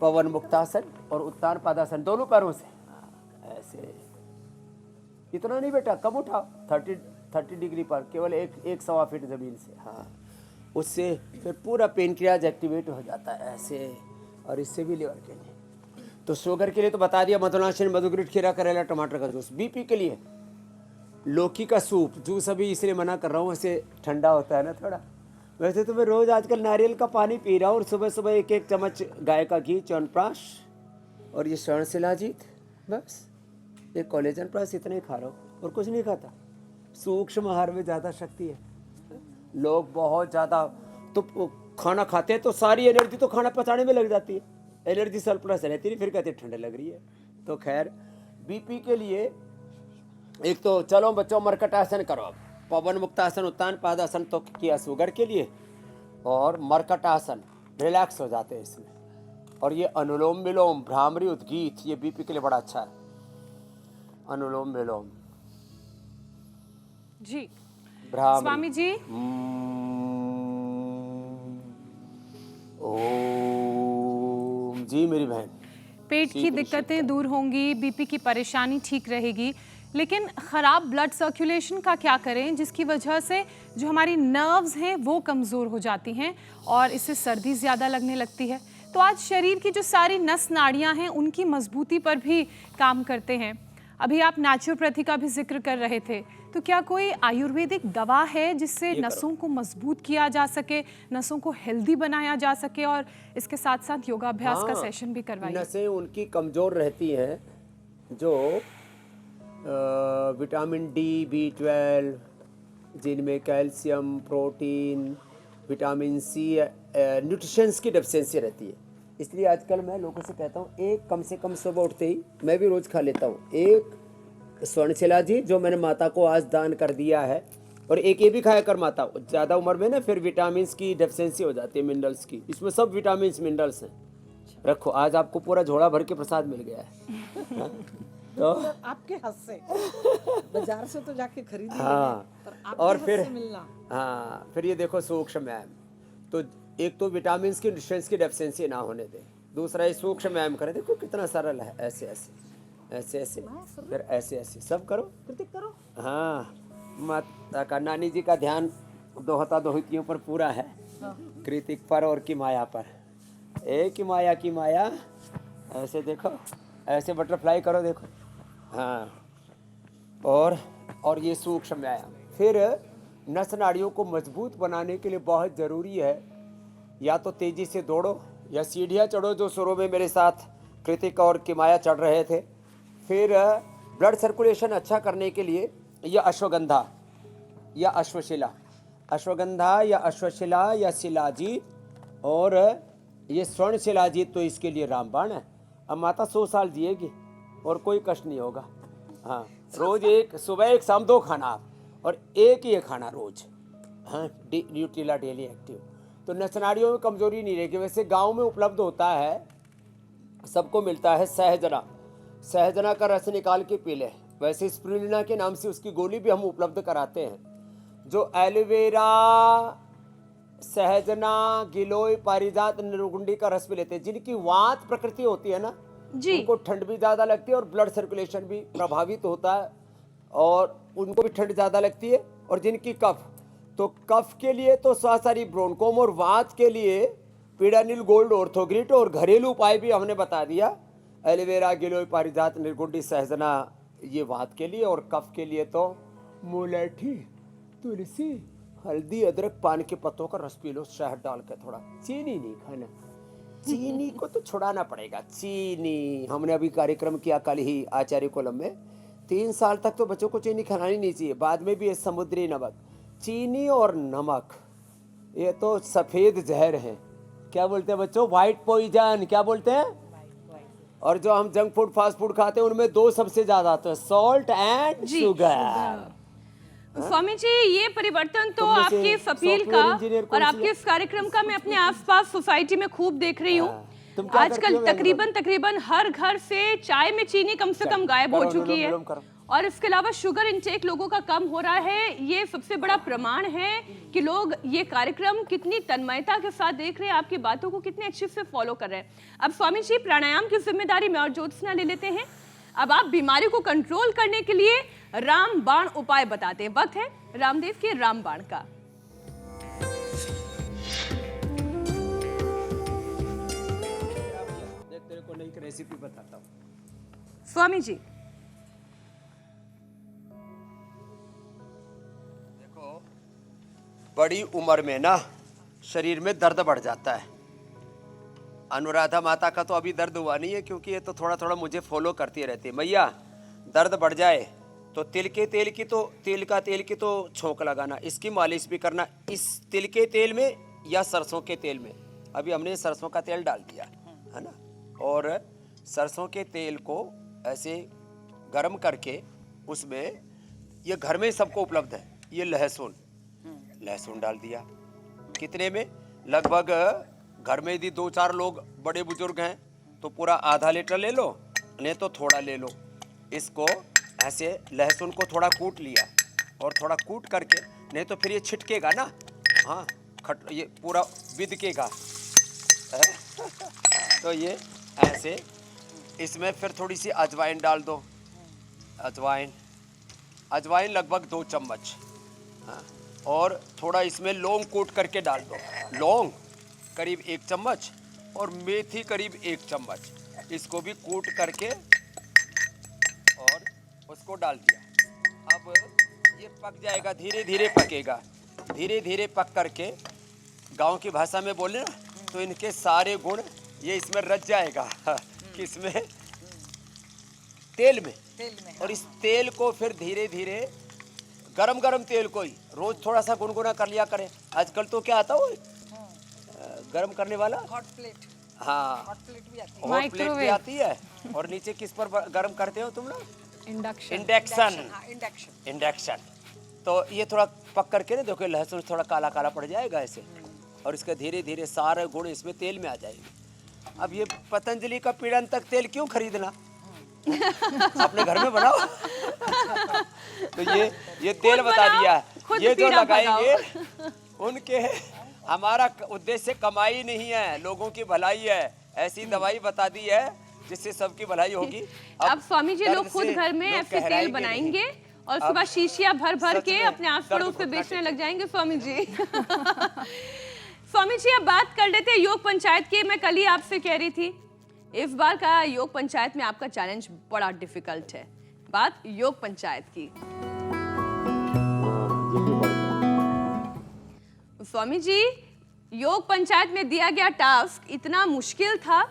पवन मुक्तासन और उत्तान पादासन दोनों पैरों से। हाँ, ऐसे इतना नहीं बेटा, कम उठाओ, 30 डिग्री पर, केवल एक सवा फीट जमीन से। हाँ, उससे फिर पूरा पेनक्रियाज एक्टिवेट हो जाता है ऐसे। और इससे भी लीवर के लिए, तो शुगर के लिए तो बता दिया मधुनाशिनी, मधुग्रीट, खीरा करेला टमाटर का जूस। बीपी के लिए लौकी का सूप, जूस अभी इसलिए मना कर रहा हूँ, ऐसे ठंडा होता है ना थोड़ा। वैसे तो मैं रोज़ आजकल नारियल का पानी पी रहा हूँ और सुबह सुबह 1 चम्मच गाय का घी, च्यवनप्राश और ये स्वर्ण शिलाजीत, बस ये कोलेजन प्राश, इतना ही खा रहा हूँ और कुछ नहीं खाता। सूक्ष्म आहार में ज़्यादा शक्ति है। लोग बहुत ज़्यादा तो खाना खाते हैं तो सारी एनर्जी तो खाना पचाने में लग जाती है, एनर्जी सरप्लस रहती नहीं, फिर कहते ठंडे लग रही है। तो खैर बीपी के लिए एक तो चलो बच्चों मरकटासन करो, अब पवन मुक्तासन उत्तान पादासन तो किया शुगर के लिए, और मरकटासन रिलैक्स हो जाते हैं इसमें। और ये अनुलोम विलोम, भ्रामरी, उद्गीत, ये बीपी के लिए बड़ा अच्छा है। अनुलोम विलोम जी भ्रामरी। स्वामी जी, ओम जी मेरी बहन। पेट की दिक्कतें दूर होंगी, बीपी की परेशानी ठीक रहेगी, लेकिन ख़राब ब्लड सर्कुलेशन का क्या करें, जिसकी वजह से जो हमारी नर्व्स हैं वो कमज़ोर हो जाती हैं और इससे सर्दी ज़्यादा लगने लगती है। तो आज शरीर की जो सारी नस नाड़ियाँ हैं उनकी मजबूती पर भी काम करते हैं। अभी आप नेचुरोपैथी का भी जिक्र कर रहे थे, तो क्या कोई आयुर्वेदिक दवा है जिससे नसों को मजबूत किया जा सके, नसों को हेल्दी बनाया जा सके, और इसके साथ साथ योगाभ्यास का सेशन भी करवाइए। नसें उनकी कमज़ोर रहती हैं जो विटामिन डी, B12, जिनमें calcium, protein, vitamin C, nutritions की डेफिशिएंसी रहती है। इसलिए आजकल मैं लोगों से कहता हूँ एक कम से कम सुबह उठते ही, मैं भी रोज़ खा लेता हूँ, एक स्वर्ण शिलाजीत जो मैंने माता को आज दान कर दिया है, और एक ये भी खाया कर माता, ज़्यादा उम्र में ना फिर विटामिन की डेफिशिएंसी हो जाती है, मिनरल्स की। इसमें सब विटामिन मिनरल्स हैं। रखो, आज आपको पूरा झोला भर के प्रसाद मिल गया है। तो आपके हाथ से बाजार से तो जाके खरीदी, हाँ, पर आपके और हाथ फिर से मिलना। हाँ, फिर ये देखो सूक्ष्म व्यायाम, तो एक तो विटामिन की, न्यूट्रिशंस की डेफिशिएंसी ना होने दे, दूसरा ये सूक्ष्म व्यायाम करें। देखो कितना सरल है, ऐसे ऐसे ऐसे ऐसे, फिर ऐसे ऐसे सब करो, कृतिक करो। हाँ, माता का, नानी जी का ध्यान दोहता दोहितियों पर पूरा है, कृतिक पर और की माया पर। एक की माया, ऐसे देखो, ऐसे बटरफ्लाई करो, देखो। हाँ, और ये सूक्ष्म व्यायाम। फिर नस नाड़ियों को मजबूत बनाने के लिए बहुत ज़रूरी है, या तो तेज़ी से दौड़ो या सीढ़ियाँ चढ़ो, जो शुरू में मेरे साथ कृतिक और किमाया चढ़ रहे थे। फिर ब्लड सर्कुलेशन अच्छा करने के लिए यह अश्वगंधा या अश्वगंधा या शिलाजीत, और ये स्वर्ण शिलाजीत तो इसके लिए रामबाण है। अब माता 100 साल जिएगी और कोई कष्ट नहीं होगा। हाँ, रोज एक, सुबह एक, शाम 2 खाना आप, और एक ही खाना रोज। हाँ, न्यूट्रिला डेली एक्टिव, तो नस नाड़ियों में कमजोरी नहीं रहेगी। वैसे गांव में उपलब्ध होता है, सबको मिलता है सहजना का रस निकाल के पी ले। वैसे स्प्रुलिना के नाम से उसकी गोली भी हम उपलब्ध कराते हैं, जो एलोवेरा सहजना, गिलोय, पारिजात, निर्गुंडी का रस भी लेते हैं। जिनकी वात प्रकृति होती है ना, जी। उनको ठंड भी ज्यादा लगती है और ब्लड सर्कुलेशन भी प्रभावित होता है और उनको भी ठंड ज्यादा लगती है। और जिनकी कफ, तो कफ के लिए तो स्वासारी ब्रोनकोम और वात के लिए पीडानिल गोल्ड ऑर्थोग्रिट, और घरेलू उपाय भी हमने बता दिया, एलोवेरा, गिलोय, पारिजात, निर्गुंडी, सहजना, ये वात के लिए। और कफ के लिए तो मुलैठी, तुलसी, हल्दी, अदरक, पान के पत्तों का रस पी लो शहद डाल के। थोड़ा चीनी नहीं खाना, चीनी को तो छुड़ाना पड़ेगा। चीनी हमने अभी कार्यक्रम किया कल ही आचार्य कोलम में, 3 साल तक तो बच्चों को चीनी खानी नहीं चाहिए, बाद में भी ये समुद्री नमक, चीनी और नमक, ये तो सफेद जहर है। क्या बोलते हैं बच्चों? व्हाइट पॉइजन, क्या बोलते हैं? और जो हम जंक फूड, फास्ट फूड खाते हैं, उनमें 2 सबसे ज्यादा आते हैं, salt and sugar. Swami ji, ये परिवर्तन तो तुम में से आपके फपील का सॉफ्टवेयर इंजीनियर कौन और सी आपके है? इस कार्यक्रम का मैं अपने आसपास सोसाइटी में खूब देख रही हूँ। तुम क्या करती आजकल हो वैसे? तकरीबन हर घर से चाय में चीनी कम से कम गायब हो करो, चुकी है, अनुलोम करो। और इसके अलावा शुगर इंटेक लोगों का कम हो रहा है। ये सबसे बड़ा प्रमाण है कि लोग ये कार्यक्रम कितनी तन्मयता के साथ देख रहे हैं, आपकी बातों को कितने अच्छे से फॉलो कर रहे हैं। अब स्वामी जी, प्राणायाम की जिम्मेदारी मैं और ज्योत्सना ले लेते हैं। अब आप बीमारी को कंट्रोल करने के लिए रामबाण उपाय बताते हैं। वक्त है रामदेव के रामबाण का। देख, तेरे को नई रेसिपी बताता हूँ। स्वामी जी, देखो, बड़ी उम्र में ना शरीर में दर्द बढ़ जाता है। अनुराधा माता का तो अभी दर्द हुआ नहीं है, क्योंकि ये तो थोड़ा थोड़ा मुझे फॉलो करती रहती है। मैया, दर्द बढ़ जाए तो तिल का तेल की तो छोंक लगाना, इसकी मालिश भी करना, इस तिल के तेल में या सरसों के तेल में। अभी हमने सरसों का तेल डाल दिया है ना, और सरसों के तेल को ऐसे गर्म करके उसमें, ये घर में सबको उपलब्ध है, ये लहसुन डाल दिया। कितने में? लगभग घर में यदि 2-4 लोग बड़े बुजुर्ग हैं तो पूरा आधा लीटर ले लो, नहीं तो थोड़ा ले लो। इसको ऐसे लहसुन को थोड़ा कूट लिया, और थोड़ा कूट करके, नहीं तो फिर ये छिटकेगा ना, हाँ, ये पूरा बिदकेगा। तो ये ऐसे, इसमें फिर थोड़ी सी अजवाइन डाल दो, अजवाइन लगभग 2 चम्मच, हाँ, और थोड़ा इसमें लौंग कूट करके डाल दो, लौंग करीब 1 चम्मच, और मेथी करीब 1 चम्मच, इसको भी कूट करके और उसको डाल दिया। अब ये पक जाएगा, धीरे धीरे पकेगा, धीरे धीरे पक करके, गांव की भाषा में बोले ना, तो इनके सारे गुण ये इसमें रच जाएगा। किसमें? तेल में। और इस तेल को फिर धीरे धीरे, गरम तेल को ही रोज थोड़ा सा गुनगुना कर लिया करें। आजकल तो क्या आता है गरम करने वाला, हॉट प्लेट, हाँ, हॉट प्लेट भी आती हॉट प्लेट भी आती है। और नीचे किस पर गरम करते हो तुम लोग? इंडक्शन। तो ये थोड़ा पक करके ना, देखो लहसुन थोड़ा काला काला पड़ जाएगा ऐसे, और इसका धीरे धीरे सारे गुण इसमें तेल में आ जाएंगे। अब ये पतंजलि का पीड़ांतक तेल क्यों खरीदना, अपने घर में बनाओ। तो ये तेल बता दिया, ये जो लगाएंगे उनके, हमारा उद्देश्य कमाई नहीं है, लोगों की भलाई है। ऐसी दवाई बता दी है जिससे सबकी भलाई होगी। अब स्वामी जी, लोग खुद घर में ऐसे तेल बनाएंगे और उसके बाद शीशियां भर के अपने आस पड़ोस पे बेचने लग जाएंगे। स्वामी जी स्वामी जी, अब बात कर लेते हैं योग पंचायत की। मैं कल ही आपसे कह रही थी, इस बार का योग पंचायत में आपका चैलेंज बड़ा डिफिकल्ट है। बात योग पंचायत की। स्वामी जी, योग पंचायत में दिया गया टास्क इतना मुश्किल था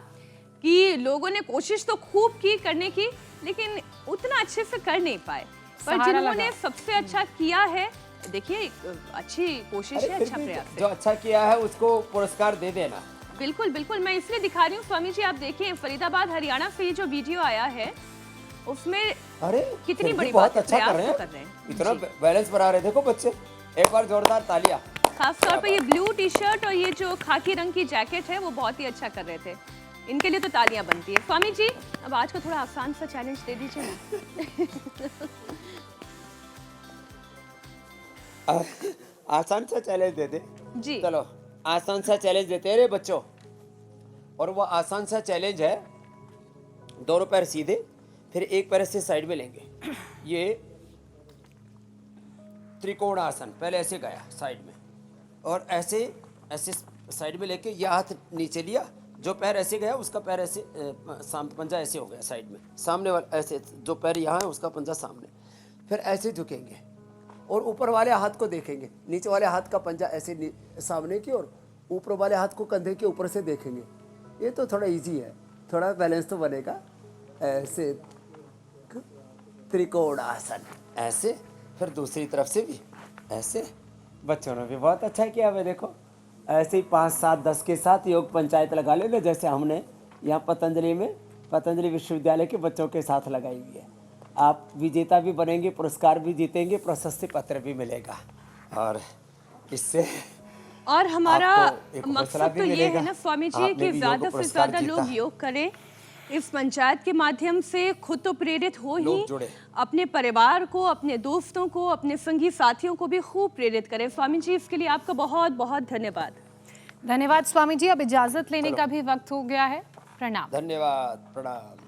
कि लोगों ने कोशिश तो खूब की करने की, लेकिन उतना अच्छे से कर नहीं पाए। पर जिन्होंने सबसे अच्छा किया है, देखिए अच्छी कोशिश है, अच्छा प्रयास है। जो अच्छा किया है उसको पुरस्कार दे देना। बिल्कुल बिल्कुल, मैं इसलिए दिखा रही हूँ स्वामी जी। आप देखिए, फरीदाबाद हरियाणा से ये जो वीडियो आया है उसमें अरे कितनी बड़ी बहुत बात है, अच्छा कर प्रयास रहे तो हैं, जी। इतना बैलेंस बना रहे। देखो बच्चे, एक बार जोरदार तालियां। खास तौर पे ये ब्लू टी शर्ट और ये जो खाकी रंग की जैकेट है वो बहुत ही अच्छा कर रहे थे, इनके लिए तो तालियां बनती है। स्वामी जी, अब आज का थोड़ा आसान सा चैलेंज दे दीजिए ना। आसान सा चैलेंज दे दे जी। चलो, आसान सा चैलेंज देते हैं रे बच्चों, और वो आसान सा चैलेंज है, दोनों पैर सीधे, फिर एक पैर से साइड में लेंगे। ये त्रिकोण आसन, पहले ऐसे गया साइड में, और ऐसे ऐसे साइड में लेके ये हाथ नीचे लिया, जो पैर ऐसे गया उसका पैर ऐसे पंजा ऐसे हो गया साइड में, सामने वाला ऐसे, जो पैर यहाँ है उसका पंजा सामने, फिर ऐसे झुकेंगे और ऊपर वाले हाथ को देखेंगे, नीचे वाले हाथ का पंजा ऐसे सामने की ओर, ऊपर वाले हाथ को कंधे के ऊपर से देखेंगे। ये तो थोड़ा इजी है, थोड़ा बैलेंस तो बनेगा। ऐसे त्रिकोण आसन, ऐसे, फिर दूसरी तरफ से भी ऐसे। बच्चों ने भी बहुत अच्छा किया। मैं देखो ऐसे ही 5, 7, 10 के साथ योग पंचायत लगा लेना, जैसे हमने यहाँ पतंजलि में, पतंजलि विश्वविद्यालय के बच्चों के साथ लगाई हुई है। आप विजेता भी बनेंगे, पुरस्कार भी जीतेंगे, प्रशस्ति पत्र भी मिलेगा, और इससे और हमारा आपको एक हौसला मकसद भी तो ये मिलेगा। है ना स्वामी जी आपने कि भी योग ज्यादा से पुरस्कार ज्यादा लोग जीता। योग करें, इस पंचायत के माध्यम से खुद तो प्रेरित हो ही, लोग जुड़े। अपने परिवार को, अपने दोस्तों को, अपने संगी साथियों को भी खूब प्रेरित करें। स्वामी जी इसके लिए आपका बहुत बहुत धन्यवाद। धन्यवाद स्वामी जी। अब इजाजत लेने का भी वक्त हो गया है। प्रणाम। धन्यवाद, प्रणाम।